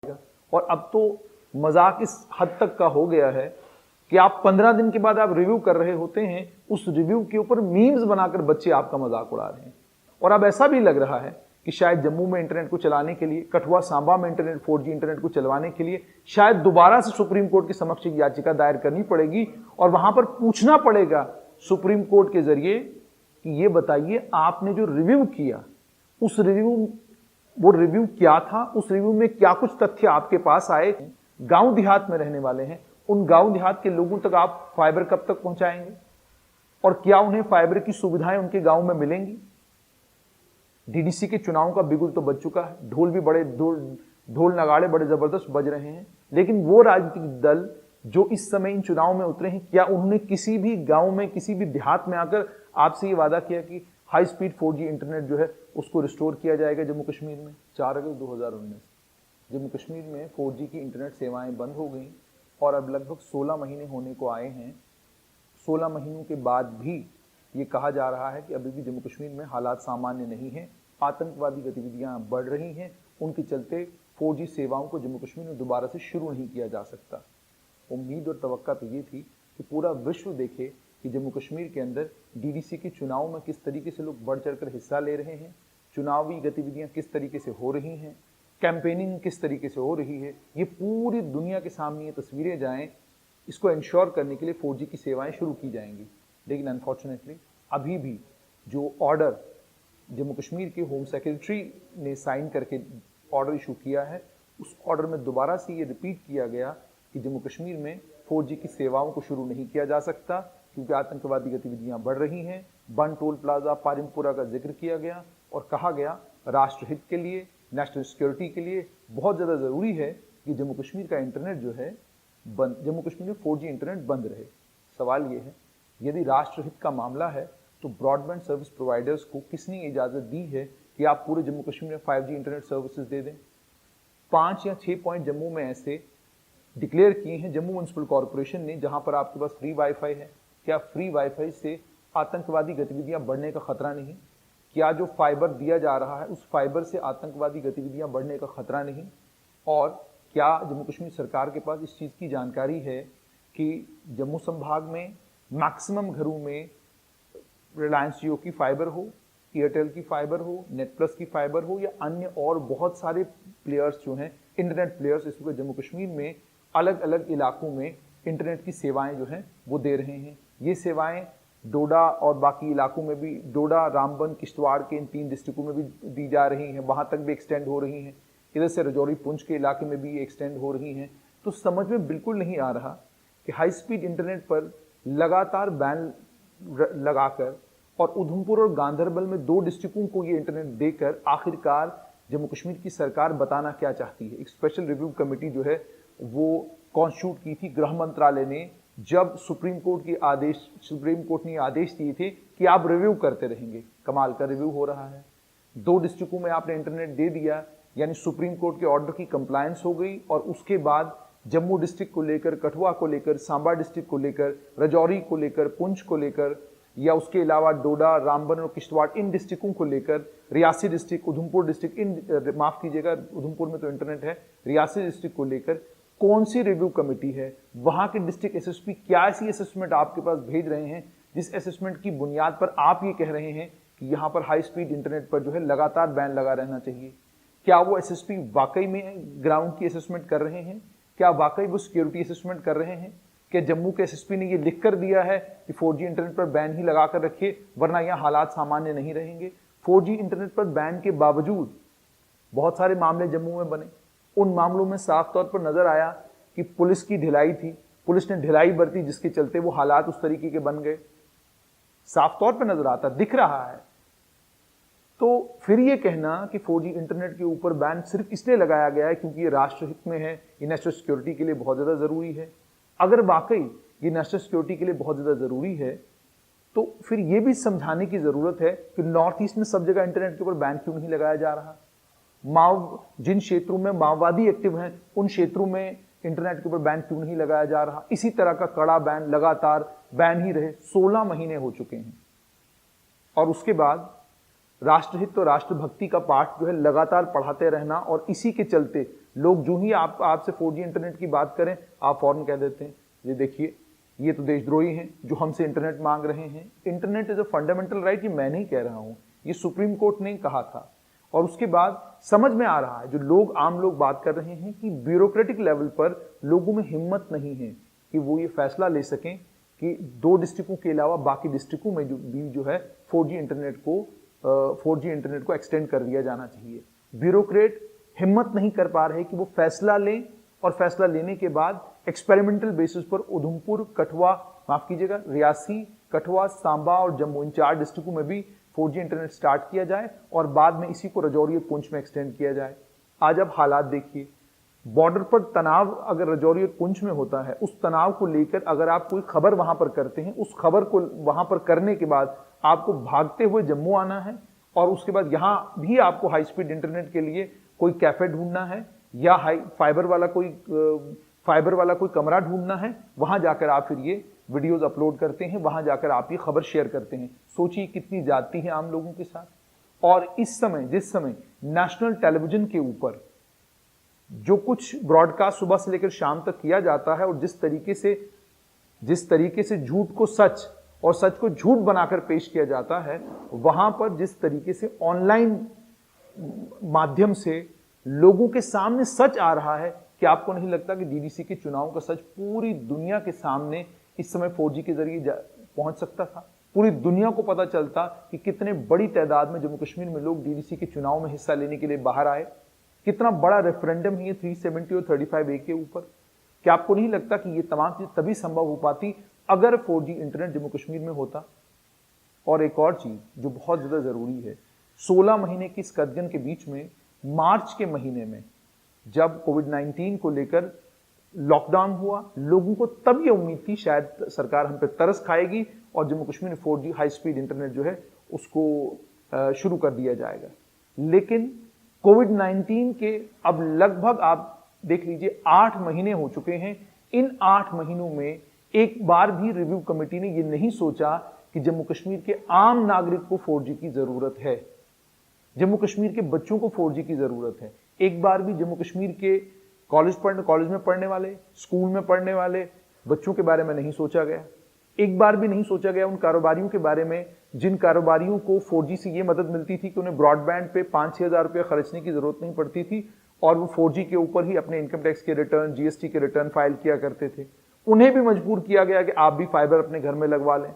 और अब तो मजाक इस हद तक का हो गया है कि आप 15 दिन के बाद आप रिव्यू कर रहे होते हैं, उस रिव्यू के ऊपर मीम्स बनाकर बच्चे आपका मजाक उड़ा रहे हैं। और अब ऐसा भी लग रहा है कि शायद जम्मू में इंटरनेट को चलाने के लिए, कठुआ सांबा में इंटरनेट 4G इंटरनेट को चलवाने के लिए शायद दोबारा से सुप्रीम कोर्ट के समक्ष याचिका दायर करनी पड़ेगी और वहां पर पूछना पड़ेगा सुप्रीम कोर्ट के जरिए कि ये बताइए आपने जो रिव्यू किया, उस वो रिव्यू क्या था, उस रिव्यू में क्या कुछ तथ्य आपके पास आए। गांव देहात में रहने वाले हैं, उन गांव देहात के लोगों तक आप फाइबर कब तक पहुंचाएंगे और क्या उन्हें फाइबर की सुविधाएं उनके गांव में मिलेंगी। डीडीसी के चुनाव का बिगुल तो बज चुका है, ढोल नगाड़े बड़े जबरदस्त बज रहे हैं, लेकिन वो राजनीतिक दल जो इस समय इन चुनाव में उतरे हैं, क्या उन्होंने किसी भी गांव में, किसी भी देहात में आकर आपसे ये वादा किया कि हाई स्पीड 4G इंटरनेट जो है उसको रिस्टोर किया जाएगा जम्मू कश्मीर में। 4 अगस्त 2019 जम्मू कश्मीर में 4G की इंटरनेट सेवाएं बंद हो गई और अब लगभग 16 महीने होने को आए हैं। 16 महीनों के बाद भी ये कहा जा रहा है कि अभी भी जम्मू कश्मीर में हालात सामान्य नहीं है, आतंकवादी गतिविधियां बढ़ रही हैं, उनके चलते 4G सेवाओं को जम्मू कश्मीर में दोबारा से शुरू नहीं किया जा सकता। उम्मीद और तवक्का तो ये थी कि पूरा विश्व देखे कि जम्मू कश्मीर के अंदर डीडीसी के चुनाव में किस तरीके से लोग बढ़ चढ़कर हिस्सा ले रहे हैं, चुनावी गतिविधियां किस तरीके से हो रही हैं, कैंपेनिंग किस तरीके से हो रही है, ये पूरी दुनिया के सामने ये तस्वीरें जाएं। इसको इंश्योर करने के लिए 4G की सेवाएं शुरू की जाएंगी। लेकिन अनफॉर्चुनेटली अभी भी जो ऑर्डर जम्मू कश्मीर के होम सेक्रेटरी ने साइन करके ऑर्डर इशू किया है, उस ऑर्डर में दोबारा से ये रिपीट किया गया कि जम्मू कश्मीर में 4G की सेवाओं को शुरू नहीं किया जा सकता क्योंकि आतंकवादी गतिविधियां बढ़ रही हैं। बन टोल प्लाजा पारिमपुरा का जिक्र किया गया और कहा गया राष्ट्रहित के लिए, नेशनल सिक्योरिटी के लिए बहुत ज़्यादा ज़रूरी है कि जम्मू कश्मीर का इंटरनेट जो है जम्मू कश्मीर में 4G इंटरनेट बंद रहे। सवाल ये है, यदि राष्ट्रहित का मामला है तो ब्रॉडबैंड सर्विस प्रोवाइडर्स को किसने इजाज़त दी है कि आप पूरे जम्मू कश्मीर में 5G इंटरनेट सर्विसेज दे दें। 5 या 6 पॉइंट जम्मू में ऐसे डिक्लेयर किए हैं जम्मू म्युनिसिपल कॉरपोरेशन ने जहां पर आपके पास फ्री वाईफाई है। क्या फ्री वाईफाई से आतंकवादी गतिविधियां बढ़ने का खतरा नहीं? क्या जो फाइबर दिया जा रहा है उस फाइबर से आतंकवादी गतिविधियां बढ़ने का खतरा नहीं? और क्या जम्मू कश्मीर सरकार के पास इस चीज़ की जानकारी है कि जम्मू संभाग में मैक्सिमम घरों में रिलायंस जियो की फाइबर हो, एयरटेल की फाइबर हो, नेट प्लस की फाइबर हो या अन्य और बहुत सारे प्लेयर्स जो हैं इंटरनेट प्लेयर्स इस वक्त जम्मू कश्मीर में अलग अलग इलाकों में इंटरनेट की सेवाएं जो हैं वो दे रहे हैं। ये सेवाएं डोडा और बाकी इलाकों में भी, डोडा, रामबन, किश्तवाड़ के इन 3 डिस्ट्रिक्टों में भी दी जा रही हैं, वहाँ तक भी एक्सटेंड हो रही हैं। इधर से रजौरी पुंछ के इलाके में भी एक्सटेंड हो रही हैं। तो समझ में बिल्कुल नहीं आ रहा कि हाई स्पीड इंटरनेट पर लगातार बैन लगाकर और उधमपुर और गांधरबल में 2 डिस्ट्रिक्टों को ये इंटरनेट देकर आखिरकार जम्मू कश्मीर की सरकार बताना क्या चाहती है। एक स्पेशल रिव्यू कमेटी जो है वो कॉन्स्टिट्यूट की थी गृह मंत्रालय ने, जब सुप्रीम कोर्ट ने आदेश दिए थे कि आप रिव्यू करते रहेंगे। कमाल का रिव्यू हो रहा है। 2 डिस्ट्रिक्टों में आपने इंटरनेट दे दिया, यानी सुप्रीम कोर्ट के ऑर्डर की कंप्लायंस हो गई और उसके बाद जम्मू डिस्ट्रिक्ट को लेकर, कठुआ को लेकर, सांबा डिस्ट्रिक्ट को लेकर, रजौरी को लेकर, पुंछ को लेकर या उसके अलावा डोडा, रामबन और किश्तवाड़ इन डिस्ट्रिक्टों को लेकर, रियासी डिस्ट्रिक्ट, उधमपुर डिस्ट्रिक्ट, इन माफ कीजिएगा उधमपुर में तो इंटरनेट है, रियासी डिस्ट्रिक्ट को लेकर कौन सी रिव्यू कमेटी है, वहां के डिस्ट्रिक्ट एसएसपी क्या ऐसी असेसमेंट आपके पास भेज रहे हैं जिस असेसमेंट की बुनियाद पर आप ये कह रहे हैं कि यहां पर हाई स्पीड इंटरनेट पर जो है लगातार बैन लगा रहना चाहिए। क्या वो एसएसपी वाकई में ग्राउंड की असेसमेंट कर रहे हैं? क्या वाकई वो सिक्योरिटी असेसमेंट कर रहे हैं? क्या जम्मू के एसएसपी ने ये लिख कर दिया है कि 4G इंटरनेट पर बैन ही लगा कर रखिए वरना यहाँ हालात सामान्य नहीं रहेंगे? 4G इंटरनेट पर बैन के बावजूद बहुत सारे मामले जम्मू में बने। उन मामलों में साफ तौर पर नजर आया कि पुलिस की ढिलाई थी, पुलिस ने ढिलाई बरती जिसके चलते वो हालात उस तरीके के बन गए। साफ तौर पर नजर आता, दिख रहा है। तो फिर ये कहना कि 4G इंटरनेट के ऊपर बैन सिर्फ इसलिए लगाया गया है क्योंकि ये राष्ट्रहित में है, ये नेशनल सिक्योरिटी के लिए बहुत ज्यादा जरूरी है। अगर वाकई ये नेशनल सिक्योरिटी के लिए बहुत ज्यादा जरूरी है तो फिर ये भी समझाने की जरूरत है कि नॉर्थ ईस्ट में सब जगह इंटरनेट के ऊपर बैन क्यों नहीं लगाया जा रहा। जिन क्षेत्रों में माओवादी एक्टिव हैं उन क्षेत्रों में इंटरनेट के ऊपर बैन क्यों नहीं लगाया जा रहा। इसी तरह का कड़ा बैन लगातार बैन ही रहे, 16 महीने हो चुके हैं। और उसके बाद राष्ट्रहित और राष्ट्रभक्ति का पाठ जो है लगातार पढ़ाते रहना और इसी के चलते लोग जो ही आपसे 4G इंटरनेट की बात करें, आप फौरन कह देते हैं ये देखिए ये तो देशद्रोही हैं जो हमसे इंटरनेट मांग रहे हैं। Internet is a fundamental right, ये मैं नहीं कह रहा हूं, ये सुप्रीम कोर्ट ने कहा था। और उसके बाद समझ में आ रहा है, जो लोग आम लोग बात कर रहे हैं कि ब्यूरोक्रेटिक लेवल पर लोगों में हिम्मत नहीं है कि वो ये फैसला ले सकें कि 2 डिस्ट्रिक्टों के अलावा बाकी डिस्ट्रिक्टों में जो है 4G इंटरनेट को एक्सटेंड कर दिया जाना चाहिए। ब्यूरोक्रेट हिम्मत नहीं कर पा रहे कि वो फैसला लें, और फैसला लेने के बाद एक्सपेरिमेंटल बेसिस पर उधमपुर, कठुआ, माफ कीजिएगा, रियासी, कठुआ, सांबा और जम्मू, इन 4 डिस्ट्रिक्टों में भी 4G इंटरनेट स्टार्ट किया जाए और बाद में इसी को राजौरी और पुंछ में एक्सटेंड किया जाए। आज आप हालात देखिए, बॉर्डर पर तनाव अगर राजौरी और पुंछ में होता है, उस तनाव को लेकर अगर आप कोई खबर वहां पर करते हैं, उस खबर को वहां पर करने के बाद आपको भागते हुए जम्मू आना है, और उसके बाद यहां भी आपको हाई स्पीड इंटरनेट के लिए कोई कैफे ढूंढना है या फाइबर वाला कोई कमरा ढूंढना है, वहां जाकर आप फिर ये वीडियोस अपलोड करते हैं, वहां जाकर आप ये खबर शेयर करते हैं। सोचिए कितनी जाती है आम लोगों के साथ। और इस समय, जिस समय नेशनल टेलीविजन के ऊपर जो कुछ ब्रॉडकास्ट सुबह से लेकर शाम तक किया जाता है, और जिस तरीके से झूठ को सच और सच को झूठ बनाकर पेश किया जाता है, वहां पर जिस तरीके से ऑनलाइन माध्यम से लोगों के सामने सच आ रहा है, कि आपको नहीं लगता कि डीडीसी के चुनाव का सच पूरी दुनिया के सामने इस समय 4G के जरिए पहुंच सकता था? पूरी दुनिया को पता चलता कि कितने बड़ी तादाद में जम्मू कश्मीर में लोग डीडीसी के चुनाव में हिस्सा लेने के लिए बाहर आए, कितना बड़ा रेफरेंडम है ये 370 और 35A के ऊपर। क्या आपको नहीं लगता कि ये तमाम चीज तभी संभव हो पाती अगर 4G इंटरनेट जम्मू कश्मीर में होता? और एक और चीज जो बहुत ज्यादा जरूरी है, 16 महीने की इस कदगन के बीच में मार्च के महीने में जब कोविड-19 को लेकर लॉकडाउन हुआ, लोगों को तब ये उम्मीद थी शायद सरकार हम पे तरस खाएगी और जम्मू कश्मीर में 4G हाई स्पीड इंटरनेट जो है उसको शुरू कर दिया जाएगा। लेकिन कोविड-19 के अब लगभग आप देख लीजिए 8 महीने हो चुके हैं। इन 8 महीनों में एक बार भी रिव्यू कमेटी ने यह नहीं सोचा कि जम्मू कश्मीर के आम नागरिक को 4G की जरूरत है, जम्मू कश्मीर के बच्चों को 4G की जरूरत है। एक बार भी जम्मू कश्मीर के कॉलेज में पढ़ने वाले, स्कूल में पढ़ने वाले बच्चों के बारे में नहीं सोचा गया। एक बार भी नहीं सोचा गया उन कारोबारियों के बारे में जिन कारोबारियों को 4G से ये मदद मिलती थी कि उन्हें ब्रॉडबैंड पे 5-6 हज़ार रुपये खर्चने की जरूरत नहीं पड़ती थी और वो 4G के ऊपर ही अपने इनकम टैक्स के रिटर्न, GST के रिटर्न फाइल किया करते थे। उन्हें भी मजबूर किया गया कि आप भी फाइबर अपने घर में लगवा लें।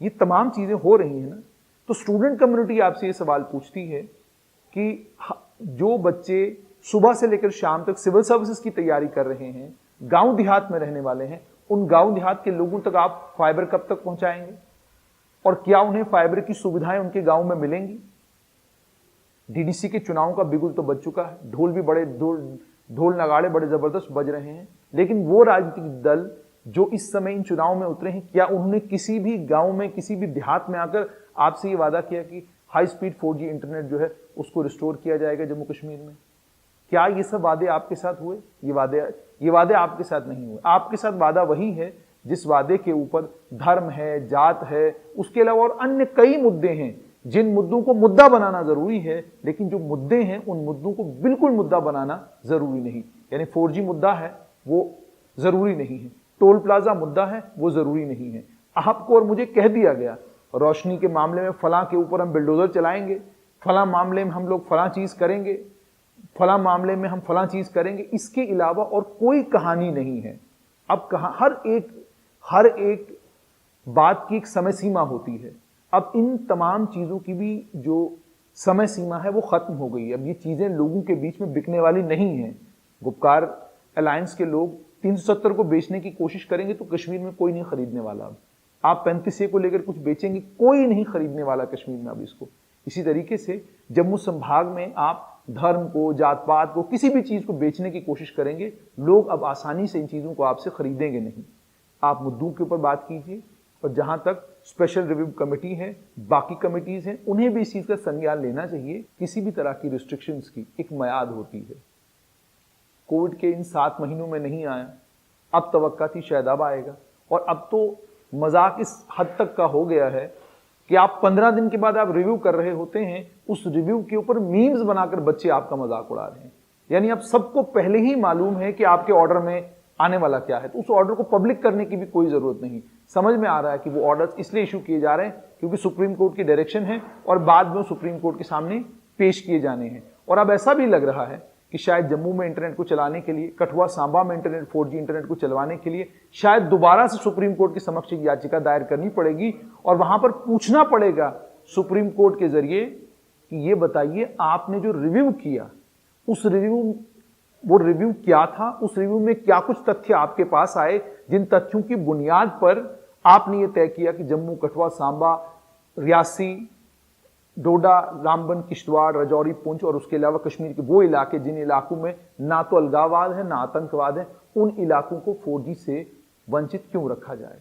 ये तमाम चीजें हो रही हैं ना, तो स्टूडेंट कम्युनिटी आपसे ये सवाल पूछती है कि जो बच्चे सुबह से लेकर शाम तक सिविल सर्विसेज की तैयारी कर रहे हैं, गांव देहात में रहने वाले हैं, उन गांव देहात के लोगों तक आप फाइबर कब तक पहुंचाएंगे? और क्या उन्हें फाइबर की सुविधाएं उनके गांव में मिलेंगी? डीडीसी के चुनाव का बिगुल तो बज चुका है, ढोल नगाड़े बड़े जबरदस्त बज रहे हैं, लेकिन वो राजनीतिक दल जो इस समय इन चुनाव में उतरे हैं, क्या उन्होंने किसी भी गांव में, किसी भी देहात में आकर आपसे ये वादा किया कि हाई स्पीड 4G इंटरनेट जो है उसको रिस्टोर किया जाएगा जम्मू कश्मीर में? क्या ये सब वादे आपके साथ हुए? ये वादे आपके साथ नहीं हुए। आपके साथ वादा वही है जिस वादे के ऊपर धर्म है, जात है, उसके अलावा और अन्य कई मुद्दे हैं जिन मुद्दों को मुद्दा बनाना जरूरी है, लेकिन जो मुद्दे हैं उन मुद्दों को बिल्कुल मुद्दा बनाना जरूरी नहीं। यानी 4G मुद्दा है वो जरूरी नहीं है, टोल प्लाजा मुद्दा है वो जरूरी नहीं है। आपको और मुझे कह दिया गया रोशनी के मामले में फलां के ऊपर हम बिल्डोजर चलाएंगे, फलां मामले में हम लोग फलां चीज करेंगे, फलां मामले में हम फलां चीज करेंगे, इसके अलावा और कोई कहानी नहीं है। अब कहा हर एक बात की एक समय सीमा होती है। अब इन तमाम चीजों की भी जो समय सीमा है वो खत्म हो गई है। अब ये चीजें लोगों के बीच में बिकने वाली नहीं है। गुपकार अलायंस के लोग 370 को बेचने की कोशिश करेंगे तो कश्मीर में कोई नहीं खरीदने वाला। आप 35A को लेकर कुछ बेचेंगे, कोई नहीं खरीदने वाला कश्मीर में अब इसको। इसी तरीके से जम्मू संभाग में आप धर्म को, जात पात को, किसी भी चीज को बेचने की कोशिश करेंगे, लोग अब आसानी से इन चीजों को आपसे खरीदेंगे नहीं। आप मुद्दों के ऊपर बात कीजिए, और जहां तक स्पेशल रिव्यू कमेटी है, बाकी कमिटीज हैं, उन्हें भी इस चीज का संज्ञान लेना चाहिए। किसी भी तरह की रिस्ट्रिक्शंस की एक मियाद होती है। कोविड के इन 7 महीनों में नहीं आया, अब तवक्का थी शायद अब आएगा। और अब तो मजाक इस हद तक का हो गया है कि आप 15 दिन के बाद आप रिव्यू कर रहे होते हैं, उस रिव्यू के ऊपर मीम्स बनाकर बच्चे आपका मजाक उड़ा रहे हैं। यानी अब सबको पहले ही मालूम है कि आपके ऑर्डर में आने वाला क्या है, तो उस ऑर्डर को पब्लिक करने की भी कोई जरूरत नहीं। समझ में आ रहा है कि वो ऑर्डर्स इसलिए इशू किए जा रहे हैं क्योंकि सुप्रीम कोर्ट की डायरेक्शन है और बाद में सुप्रीम कोर्ट के सामने पेश किए जाने हैं। और अब ऐसा भी लग रहा है कि शायद जम्मू में इंटरनेट को चलाने के लिए, कठुआ सांबा में इंटरनेट 4G इंटरनेट को चलवाने के लिए शायद दोबारा से सुप्रीम कोर्ट के समक्ष एक याचिका दायर करनी पड़ेगी और वहां पर पूछना पड़ेगा सुप्रीम कोर्ट के जरिए कि ये बताइए आपने जो रिव्यू किया, उस वो रिव्यू क्या था, उस रिव्यू में क्या कुछ तथ्य आपके पास आए जिन तथ्यों की बुनियाद पर आपने ये तय किया कि जम्मू, कठुआ, सांबा, रियासी, डोडा, रामबन, किश्तवाड़, राजौरी, पुंछ और उसके अलावा कश्मीर के वो इलाके जिन इलाकों में ना तो अलगाववाद है ना आतंकवाद है, उन इलाकों को 4G से वंचित क्यों रखा जाए।